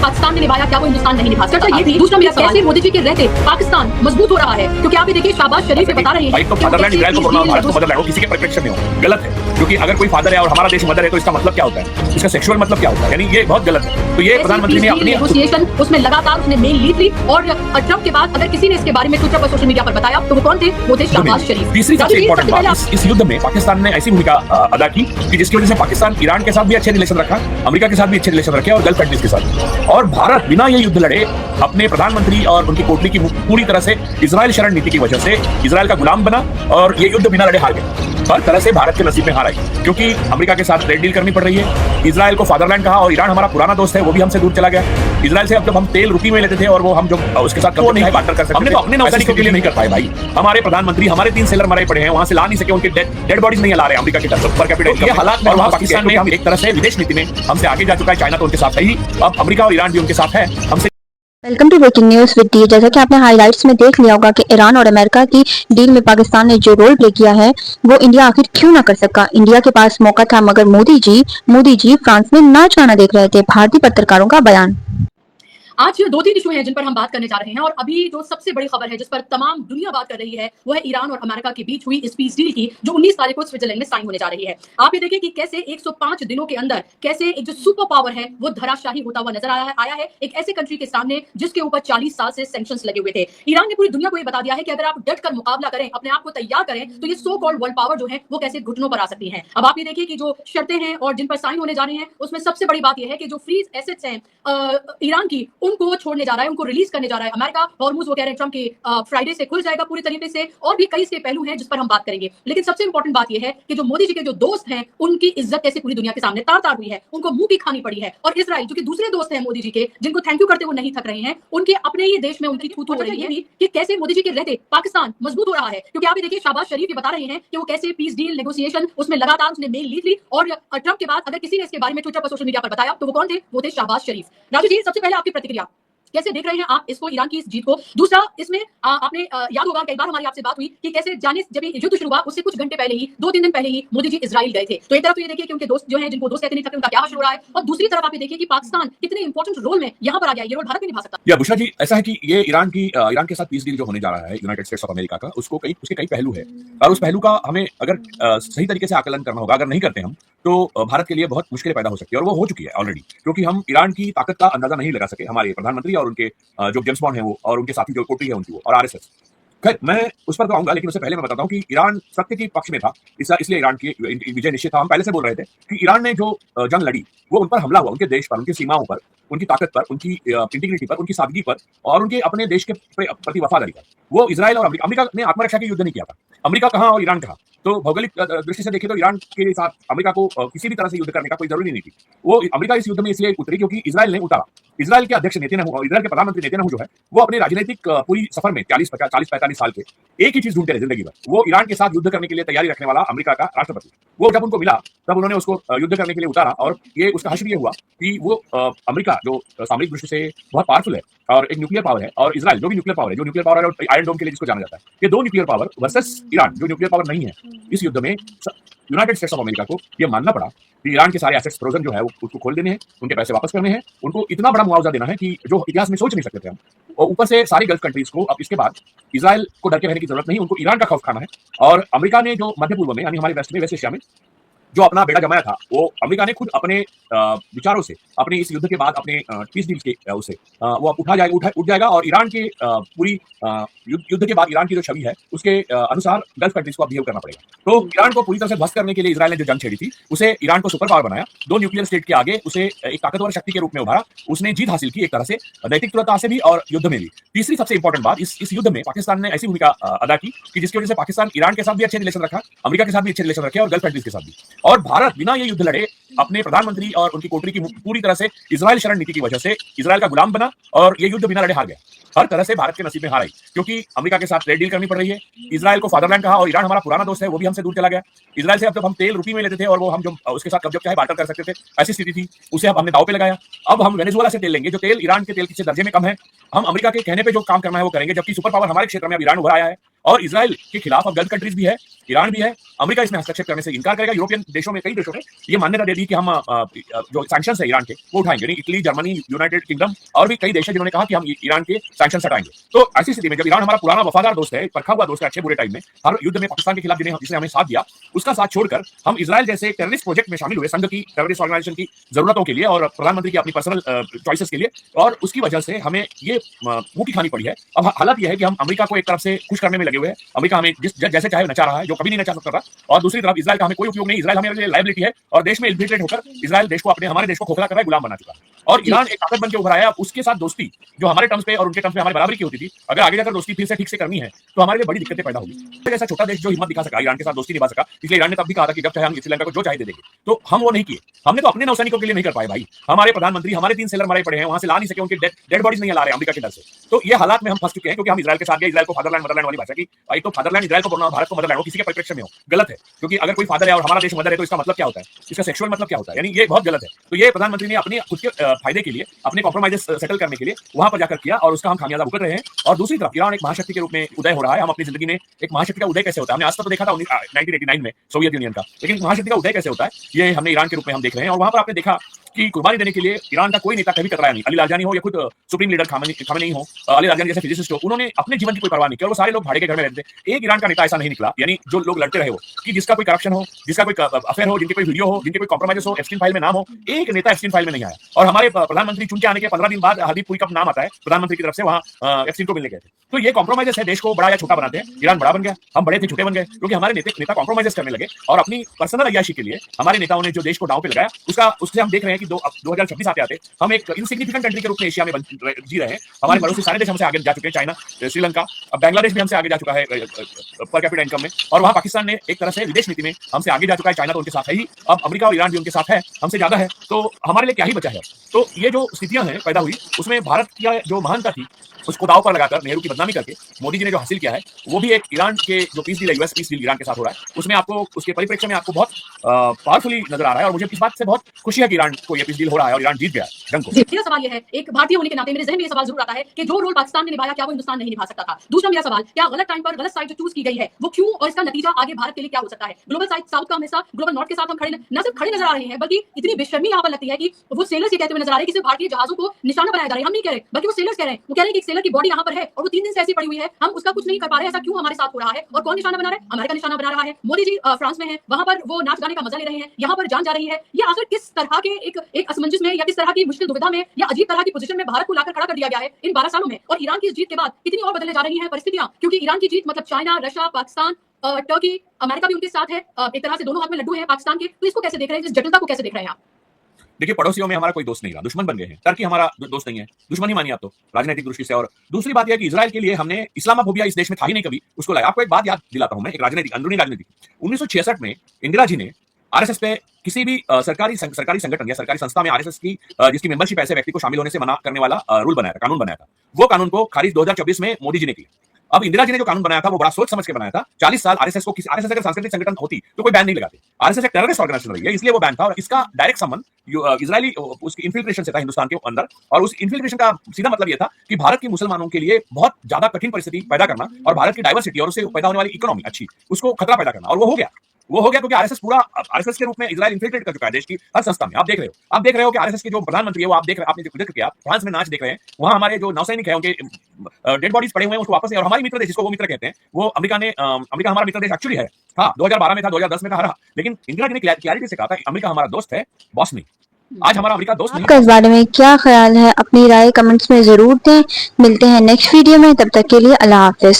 पाकिस्तान ने निभाया, क्या वो हिंदुस्तान नहीं निभा सकता? ये भी दूसरा मेरा सवाल, कैसे मोदी जी के रहते पाकिस्तान मजबूत हो रहा है? क्योंकि आप ये देखिए, शहबाज शरीफ बता रहे हैं तो फादरलैंड इजराइल को बोलना भारत को मदरलैंड हो, किसी के परिप्रेक्ष्य में हो, गलत है। क्योंकि अगर कोई फादर है और हमारा देश मदर है तो इसका मतलब क्या होता है? इसका सेक्सुअल मतलब क्या होता है? यानी ये बहुत गलत है। तो ये प्रधानमंत्री ने अपनी नेगोशिएशन उसमें लगातार उसने मेन लीड ली, और ट्रंप के बाद अगर किसी ने इसके बारे में ट्विटर पर, सोशल मीडिया पर बताया तो वो कौन थे? वो थे शहबाज शरीफ। तीसरी सबसे इंपॉर्टेंट बात, इस युद्ध में पाकिस्तान ने ऐसी भूमिका अदा की कि जिसकी वजह से पाकिस्तान ईरान के साथ भी अच्छे रिलेशन रखा, अमेरिका के साथ भी अच्छे रिलेशन रखे और गल्फ कंट्रीज के साथ। और भारत बिना ये युद्ध लड़े अपने प्रधानमंत्री और उनकी कोटली की पूरी तरह से इजराइल शरण नीति की वजह से इजराइल का गुलाम बना और ये युद्ध बिना लड़े हार गए। हर तरह से भारत के नसीब में हार आई, क्योंकि अमेरिका के साथ ट्रेड डील करनी पड़ रही है, इजराइल को फादरलैंड कहा और ईरान हमारा पुराना दोस्त है, वो भी हमसे दूर चला गया। इजराइल से अब जब हम तेल रुपये में लेते थे और वो हम जो उसके साथ वो नहीं बांटर कर सकते, हमने तो अपने नौसैनिकों के लिए नहीं कर पाए भाई। हमारे प्रधानमंत्री, हमारे 3 सेलर मरे पड़े हैं, वहां से ला नहीं सके, उनके डेड बॉडीज नहीं ला रहे अमेरिका के तरफ पर कैपिटल। ये हालात और वहां पाकिस्तान में हम एक तरह से विदेश नीति में हमसे आगे जा चुका है। चाइना तो उनके साथ है ही, अब अमेरिका और ईरान भी उनके साथ है हमसे। Welcome to breaking news with D. जैसा कि आपने हाइलाइट्स में देख लिया होगा कि ईरान और अमेरिका की डील में पाकिस्तान ने जो रोल प्ले किया है वो इंडिया आखिर क्यों ना कर सका। इंडिया के पास मौका था, मगर मोदी जी फ्रांस में नाच गाना देख रहे थे। भारतीय पत्रकारों का बयान। आज 2-3 इशू हैं जिन पर हम बात करने जा रहे हैं, और अभी जो सबसे बड़ी खबर है जिस पर तमाम दुनिया बात कर रही है वो है ईरान और अमेरिका के बीच हुई इस पीस डील की, जो 19 तारीख को स्विट्जरलैंड में साइन होने जा रही है। आप ये देखिए कि कैसे 105 दिनों के अंदर कैसे एक जो सुपर पावर है वो धराशाही होता हुआ नजर आया है एक ऐसे कंट्री के सामने जिसके ऊपर 40 साल से सैंक्शंस लगे हुए थे। ईरान ने पूरी दुनिया को ये बता दिया है कि अगर आप डट कर मुकाबला करें, अपने आप को तैयार करें, तो ये सो कॉल्ड वर्ल्ड पावर जो है वो कैसे घुटनों पर आ सकती है। अब आप ये देखिए कि जो शर्तें हैं और जिन पर साइन होने जा रही हैं उसमें सबसे बड़ी बात यह है कि जो फ्रीज एसेट्स हैं ईरान की, उनको छोड़ने जा रहा है, उनको रिलीज करने जा रहा है अमेरिका। हॉर्मुज वो कह रहे हैं ट्रंप के फ्राइडे से खुल जाएगा पूरी तरीके से, और भी कई इसके पहलू हैं जिस पर हम बात करेंगे। लेकिन सबसे इंपॉर्टेंट बात यह है कि जो मोदी जी के जो दोस्त हैं उनकी इज्जत कैसे पूरी दुनिया के सामने तार हुई है, उनको मुंह की खानी पड़ी है। और इजराइल जो कि दूसरे दोस्त हैं मोदी जी के, जिनको थैंक यू करते हुए नहीं थक रहे हैं, उनके अपने ही देश में उनकी थू हो रही है कि कैसे मोदी जी के रहते पाकिस्तान मजबूत हो रहा है। क्योंकि आप ये देखिए, शहबाज शरीफ ये बता रहे हैं कि वो कैसे पीस डील नेगोशिएशन उसमें लगातार उसने मेन लीड ली, और ट्रंप के बाद अगर किसी ने इसके बारे में ट्विटर पर, सोशल मीडिया पर बताया तो वो कौन थे? वो थे शहबाज शरीफ। राजू जी, सबसे पहले आपकी प्रतिक्रिया, कैसे देख रहे हैं आप इसको, ईरान की इस जीत को? दूसरा, इसमें आपने याद होगा कई बार हमारी आपसे बात हुई कि कैसे जाने जब युद्ध शुरू हुआ उससे कुछ घंटे पहले ही, 2-3 दिन पहले ही मोदी जी इजराइल गए थे। तो एक तरफ तो ये देखिए कि उनके दोस्त जो हैं, जिनको दोस्त कहते नहीं सकते, उनका क्या हाल हो रहा है, और दूसरी तरफ आप ये देखिए कि पाकिस्तान कितने इंपॉर्टेंट रोल में यहां पर आ गया, ये रोल भारत नहीं निभा सकता। या बुशरा जी, ऐसा है कि ये ईरान के साथ पीस डील जो होने जा रहा है यूनाइटेड स्टेट्स ऑफ अमेरिका का, उसके कई पहलू है, और उस पहलू का हमें अगर सही तरीके से आकलन करना होगा, अगर नहीं करते हम तो भारत के लिए बहुत मुश्किलें पैदा हो सकती है, और वो हो चुकी है ऑलरेडी, क्योंकि हम ईरान की ताकत का अंदाजा नहीं लगा सके, हमारे प्रधानमंत्री और उनके जो जेम्स बॉन्ड है वो, और उनके साथी जो कोटरी है उनकी वो, और आरएसएस। खैर, मैं उस पर तो आऊंगा, लेकिन उससे पहले मैं बताता हूं कि ईरान सत्य के पक्ष में था, इसलिए ईरान की विजय निश्चित था। हम पहले से बोल रहे थे कि ईरान ने जो जंग लड़ी वो उन पर हमला हुआ, उनके देश पर, उनकी सीमाओं पर, उनकी ताकत पर, उनकी इंटीग्रिटी पर, उनकी सादगी पर, और उनके अपने देश के प्रति वफादारी पर। वो इजराइल और अमेरिका ने आत्मरक्षा के युद्ध नहीं किया था। अमेरिका कहां और ईरान कहां? तो भौगोलिक दृष्टि से देखें तो ईरान के साथ अमेरिका को किसी भी तरह से युद्ध करने का कोई जरूरी नहीं थी। वो अमेरिका इस युद्ध में इसलिए उतरी क्योंकि इजराइल ने उतारा। इजराइल के अध्यक्ष नेतन्याहू और इजराइल के प्रधानमंत्री नेतन्याहू जो है वो अपने राजनीतिक पूरी सफर में 40-45 साल के एक ही चीज ढूंढते रहे जिंदगी भर, वो ईरान के साथ युद्ध करने के लिए तैयारी रखने वाला अमेरिका का राष्ट्रपति। वो जब उनको मिला तब उन्होंने उसको युद्ध करने के लिए उतारा, और ये उसका हश्र ये हुआ कि वो अमेरिका जो सामरिक दृष्टि से बहुत पावरफुल है और एक न्यूक्लियर पावर है, और इजराइल जो भी न्यूक्लियर पावर है, जो न्यूक्लियर पावर है आयरन डोम के लिए जिसको जाना जाता है, ये दो न्यूक्लियर पावर वर्सेस ईरान जो न्यूक्लियर पावर नहीं है। इस युद्ध में यूनाइटेड स्टेट्स ऑफ अमेरिका को यह मानना पड़ा कि ईरान के सारे एसेट्स फ्रोजन जो है वो उसको खोल देने हैं, उनके पैसे वापस करने हैं, उनको इतना बड़ा मुआवजा देना है कि जो इतिहास में सोच नहीं सकते थे हम, और ऊपर से सारी गल्फ कंट्रीज को अब इसके बाद इजराइल को डर के रहने की जरूरत नहीं, उनको ईरान का खौफ खाना है। और अमेरिका ने जो मध्य पूर्व में, यानी हमारे वेस्ट एशिया में जो अपना बेड़ा जमाया था, वो अमेरिका ने खुद अपने विचारों से, अपने इस युद्ध के बाद, अपने पीस डील के उसे वो उठ जाएगा, और ईरान के पूरी युद्ध के बाद ईरान की जो छवि है उसके अनुसार गल्फ कंट्रीज को बिहेव करना पड़ेगा। तो ईरान को पूरी तरह से ध्वस्त करने के लिए इजराइल ने जो जंग छेड़ी थी, उसे ईरान को सुपर पावर बनाया, 2 न्यूक्लियर स्टेट के आगे उसे एक ताकतवर शक्ति के रूप में उभारा, उसने जीत हासिल की एक तरह से, नैतिक तुरंता से भी और युद्ध में भी। तीसरी सबसे इंपॉर्टेंट बात, इस युद्ध में पाकिस्तान ने ऐसी भूमिका अदा की कि जिसकी वजह से पाकिस्तान ईरान के साथ भी अच्छे रिलेशन रखा, अमेरिका के साथ भी अच्छे रिलेशन रखे, और गल्फ कंट्रीज के साथ भी। और भारत बिना ये युद्ध लड़े अपने प्रधानमंत्री और उनकी कोटरी की पूरी तरह से इजराइल शरण नीति की वजह से इजराइल का गुलाम बना, और ये युद्ध बिना लड़े हार गया। हर तरह से भारत के नसीब में हार आई, क्योंकि अमेरिका के साथ ट्रेड डील करनी पड़ रही है, इजराइल को फादरलैंड कहा और ईरान हमारा पुराना दोस्त है, वो भी हमसे दूर चला गया। इजराइल से अब जब हम तेल रुपये में लेते थे और वो हम जो उसके साथ कब्जा चाहे बांटर कर सकते थे, ऐसी स्थिति थी, उसे अब हमने दांव पे लगाया। अब हम वेनेजुएला से तेल लेंगे, जो तेल ईरान के तेल से दर्जे में कम है। हम अमेरिका के कहने पे जो काम करना है वो करेंगे, जबकि सुपर पावर हमारे क्षेत्र में अब ईरान उभर आया है, और इसराइल के खिलाफ अब गल्फ कंट्रीज भी है, ईरान भी है, अमेरिका इसमें हस्तक्षेप करने से इनकार करेगा। यूरोपियन देशों में, कई देशों ने ये मान्यता दे दी कि हम जो सैंक्शंस है ईरान के वो उठाएंगे, यानी इटली, जर्मनी, यूनाइटेड किंगडम और भी कई देश हैं जिन्होंने कहा कि हम ईरान के सैंक्शंस हटाएंगे। तो ऐसी स्थिति में जब ईरान हमारा पुराना वफादार दोस्त है, परखा हुआ दोस्त है, अच्छे बुरे टाइम में, हर युद्ध में पाकिस्तान के खिलाफ जिसने हमें साथ दिया, उसका साथ छोड़कर हम इजराइल जैसे टेररिस्ट प्रोजेक्ट में शामिल हुए, संघ की टेररिस्ट ऑर्गेनाइजेशन की जरूरतों के लिए और प्रधानमंत्री की अपनी पर्सनल चॉइसेस के लिए, और उसकी वजह से हमें ये मुंह की खानी पड़ी है। अब हालत यह है कि हम अमेरिका को एक तरफ से खुश करने में लगे हुए हैं, अमेरिका हमें जैसे चाहे नचा रहा है, जो कभी नहीं नचा सकता था, और दूसरी तरफ इजराइल का हमें कोई उपयोग नहीं, इजराइल हमारे लिए लायबिलिटी है, और देश में इन्फिल्ट्रेट होकर इजराइल देश को हमारे देश को खोखला कर रहा है, गुलाम बना चुका है। और ईरान एक ताकत बन के उभर आया। उसके साथ दोस्ती जो हमारे टर्म्स पे और उनके टर्म्स पे हमारी बराबरी की होती थी, अगर आगे जाकर दोस्ती फिर से ठीक से करनी है तो हमारे लिए बड़ी दिक्कतें पैदा होगी। ऐसा छोटा देश जो हिम्मत दिखा सका, ईरान के साथ दोस्ती निभा सका, इसलिए ईरान ने तब भी कहा था कि जब चाहे हम श्रीलंका को जो चाहे दे देंगे, तो हम वो नहीं किए। हमने तो अपने नौसैनिकों के लिए नहीं कर पाए भाई। हमारे प्रधानमंत्री, हमारे 3 सेलर मरे पड़े हैं, वहां से ला नहीं सके, उनके डेड बॉडीज नहीं ला रहे अमेरिका के डर से। तो ये हालात में हम फंस चुके हैं, क्योंकि हम इजराइल के साथ गए, इजराइल को फादरलैंड मदरलैंड वाली भाषा की, भाई तो फादरलैंड इजराइल को बोलना, भारत को मदरलैंड, वो किसी के परिप्रेक्ष्य में हो गलत है, क्योंकि अगर कोई फादर है और हमारा देश मदर है तो इसका मतलब क्या होता है, इसका सेक्सुअल मतलब क्या होता है, यानी ये बहुत गलत है। तो ये प्रधानमंत्री ने अपने खुद के फायदे के लिए, अपने कॉम्प्रोमाइजेस सेटल करने के लिए वहां पर जाकर किया, और उसका हम खामियाजा भुगत रहे हैं। और दूसरी तरफ ईरान एक महाशक्ति के रूप में उदय हो रहा है। हम अपनी जिंदगी में एक महाशक्ति का उदय कैसे होता है, हमने आज तक तो देखा था 1989 में सोवियत यूनियन का, लेकिन महाशक्ति का उदय कैसे होता है ये हमने ईरान के रूप में हम देख रहे हैं। और वहां पर आपने देखा कि कुर्बानी देने के लिए ईरान का कोई नेता कभी कतराया नहीं। अली लारजानी हो या खुद सुप्रीम लीडर खामेनी हो, अली लारजानी जैसे फिजिसिस्ट हो, उन्होंने अपने जीवन की कोई परवाह नहीं की, और वो सारे लोग भाड़े के घर में रहते थे। एक ईरान का नेता ऐसा नहीं निकला, यानी जो लोग लड़ते रहे हो, कि जिसका कोई करप्शन हो, जिसका कोई अफेयर हो, जिनके कोई वीडियो हो, जिनके कोई कॉम्प्रोमाइजेस हो, एप्स्टीन फाइल में नाम हो, एक नेता एप्स्टीन फाइल में नहीं आया। और हमारे प्रधानमंत्री चुन के आने के 15 दिन बाद हरदीप पुरी का नाम आता है प्रधानमंत्री की तरफ से, वहां एप्स्टीन को मिलने गए थे। तो ये कॉम्प्रोमाइजेस है, देश को बड़ा या छोटा बनाते हैं। ईरान बड़ा बन गया, हम बड़े थे छोटे बन गए, क्योंकि हमारे नेता कॉम्प्रोमाइजेस करने लगे, और अपनी पर्सनल अय्याशी के लिए हमारे नेताओं ने जो देश को दांव पे लगाया, उससे हम देख रहे हैं कि 2026 आते आते हम एक इनसिग्निफिकेंट कंट्री के रूप में एशिया में जी रहे हैं। हमारे पड़ोसी सारे देश हमसे आगे जा चुके हैं, चाइना, श्रीलंका, अब बांग्लादेश भी हमसे आगे जा चुका है पर कैपिटा इनकम में, और वहां पाकिस्तान ने एक तरह से विदेश नीति में हमसे आगे जा चुका है। चाइना तो उनके साथ है ही, अब अमेरिका और ईरान भी उनके साथ है, हमसे ज्यादा है, तो हमारे लिए क्या ही बचा है। तो ये जो स्थितियां हैं पैदा हुई, उसमें भारत की जो महानता थी उसको दांव पर लगाकर, नेहरू की बदनामी करके मोदी जी ने जो हासिल किया है, वो भी एक ईरान के जो पीस डील है, यूएस पीस डील ईरान के साथ हो रहा है, उसमें आपको उसके परिप्रेक्ष्य में आपको बहुत पावरफुली नजर आ रहा है। और मुझे इस बात से बहुत खुशी है कि ईरान को ये पीस डील हो रहा है और ईरान जीत गया जंग को। मेरा सवाल ये है, एक भारतीय होने के नाते मेरे जहन में ये सवाल जरूर आता है कि जो रोल पाकिस्तान ने निभाया, क्या वो हिंदुस्तान नहीं निभा सकता था? दूसरा मेरा सवाल, क्या गलत टाइम पर गलत साइड जो चूज की गई है वो क्यों, और इसका नतीजा आगे भारत के लिए क्या हो सकता है? ग्लोबल साउथ का हिस्सा, ग्लोबल नॉर्थ के साथ हम न सिर्फ खड़े नजर आ रहे हैं, बल्कि इतनी बेशर्मी यहाँ पर लगती है कि वो सेलर्स ये कहते हुए नजर आ रहे हैं कि सिर्फ भारतीय जहाजों को निशाना बनाया जा रहा है। हम नहीं कह रहे, बल्कि वो सेलर्स कह रहे हैं। वो कह रहे हैं कि एक सेलर की बॉडी यहाँ पर है और वो 3 दिन से ऐसी पड़ी हुई है, हम उसका कुछ नहीं कर पा रहे हैं। ऐसा क्यों हमारे साथ हो रहा है? और कौन निशाना बना रहा है? अमेरिका निशाना बना रहा है। मोदी जी फ्रांस में है, वहां पर वो नाच गाने का मजा ले रहे हैं, यहाँ पर जान जा रही है। ये आखिर किस तरह के एक असमंजस में, या किस तरह की मुश्किल दुविधा में, या अजीब तरह की पोजीशन में भारत को लाकर खड़ा कर दिया गया है इन 12 सालों में? और ईरान की इस जीत के बाद कितनी और बदलने जा रही हैं परिस्थितियां, क्योंकि ईरान की जीत मतलब China, Russia, Pakistan, Turkey, America भी उनके साथ है, एक तरह से दोनों हाथ में लड्डू है पाकिस्तान के। तो इसको कैसे देख रहे हैं, इस जटिलता को कैसे देख रहे हैं आप? देखिए, पड़ोसियों में हमारा कोई दोस्त नहीं रहा, दुश्मन बन गए हैं। टर्की हमारा दोस्त नहीं है, दुश्मन ही मानिए आप तो राजनीतिक दृष्टि से। और दूसरी बात यह कि इजराइल के लिए हमने इस्लामोफोबिया इस देश में था ही नहीं कभी, उसको लाया। आपको एक बात याद दिलाता हूं मैं, एक राजनीतिक अंदरूनी राजनीति। 1966 में इंदिरा जी ने आरएसएस पे किसी भी सरकारी संगठन या सरकारी संस्था में आरएसएस की जिसकी मेंबरशिप ऐसे व्यक्ति को शामिल होने से मना करने वाला रूल बनाया था, कानून बनाया था, वो कानून को खारिज 2024 में मोदी जी ने किया। अब इंदिरा जी ने जो कानून बनाया था वो बड़ा सोच समझ के बनाया था। 40 साल आरएसएस अगर सांस्कृतिक संगठन होती तो कोई बैन नहीं लगाते। आरएसएस एक टेररिस्ट ऑर्गेनाइजेशन रही है, इसलिए वो बैन था। और इसका डायरेक्ट संबंध इजरायली उसकी इन्फिल्ट्रेशन से था हिंदुस्तान के अंदर। और उस इन्फिल्ट्रेशन का सीधा मतलब ये था कि भारत की मुसलमानों के लिए बहुत ज्यादा कठिन परिस्थिति पैदा करना, और भारत की डाइवर्सिटी और उससे पैदा होने वाली इकोनॉमी अच्छी, उसको खतरा पैदा करना। और वो हो गया क्योंकि आरएसएस के रूप में इजराइल इन्फिल्ट्रेट कर चुका है देश की हर संस्था में। आप देख रहे हो कि आरएसएस के जो प्रधानमंत्री है वो आपने जिक्र किया, फ्रांस में नाच देख रहे हैं, वहां हमारे जो नौसैनिक है उनके डेड बॉडीज पड़े हुए हैं, उसको वापस। और हमारी मित्र देश, जिसको वो मित्र कहते हैं, वो अमेरिका हमारा मित्र देश एक्चुअली है। हाँ, 2012 में था, 2010 में था, रहा। लेकिन इंदिरा जी ने क्लैरिटी से कहा था कि अमेरिका हमारा दोस्त है, बॉस नहीं। आज हमारा अमेरिका दोस्त नहीं। आपका इस बारे में क्या ख्याल है? अपनी राय कमेंट्स में जरूर दें। मिलते हैं नेक्स्ट वीडियो में, तब तक के लिए अल्लाह हाफिज।